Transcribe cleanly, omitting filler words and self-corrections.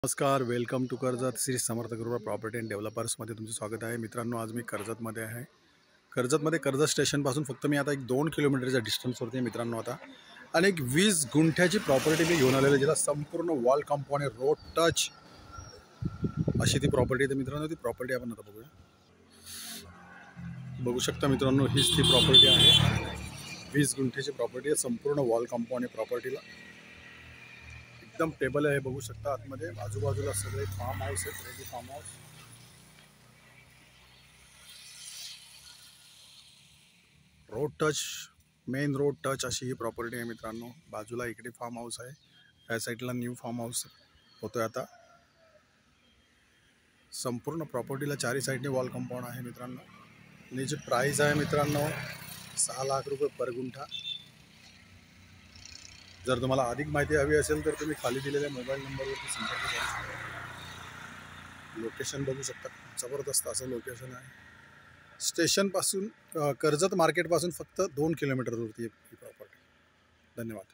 नमस्कार, welcome to Karjat Shri Samarth गुरुवर property and डेव्हलपर्समध्ये तुमचं स्वागत आहे. मित्रांनो, आज मी कर्जतमध्ये आहे. कर्जतमध्ये कर्जत स्टेशनपासून फक्त मी आता एक 2 किलोमीटरच्या डिस्टन्सवरती आहे मित्रांनो आता. आणि एक 20 गुंठ्याची प्रॉपर्टी मी घेऊन आलेली आहे, ज्याला संपूर्ण वॉल कंपाऊंड आहे, रोड टच अशी ती प्रॉपर्टी आहे. मित्रांनो, ती प्रॉपर्टी आपण आता बघूया. बघू शकता मित्रांनो, हीच ती प्रॉपर्टी आहे. 20 गुंठ्याची प्रॉपर्टी आहे, संपूर्ण वॉल कंपाऊंड आहे प्रॉपर्टीला. एकदम टेबल आहे, बघू शकता आतमध्ये. आजूबाजूला सगळे फार्म हाऊस आहेत, ready farm house. Road touch, main road touch अशी ही प्रॉपर्टी आहे मित्रांनो. बाजूला इकडे फार्म हाऊस आहे, या साईडला न्यू फार्म हाऊस होतोय आता. संपूर्ण प्रॉपर्टीला चारी साईडने वॉल कंपाऊंड आहे मित्रांनो. आणि जी प्राइस आहे मित्रांनो 6 लाख रुपये पर गुंठा. जर तुम्हाला अधिक माहिती हवी असेल तर तुम्ही खाली दिलेल्या मोबाईल नंबरवरती संपर्क करू शकता. लोकेशन बघू शकता, जबरदस्त असं लोकेशन आहे. स्टेशनपासून कर्जत मार्केटपासून फक्त 2 किलोमीटरवरती ही प्रॉपर्टी. धन्यवाद.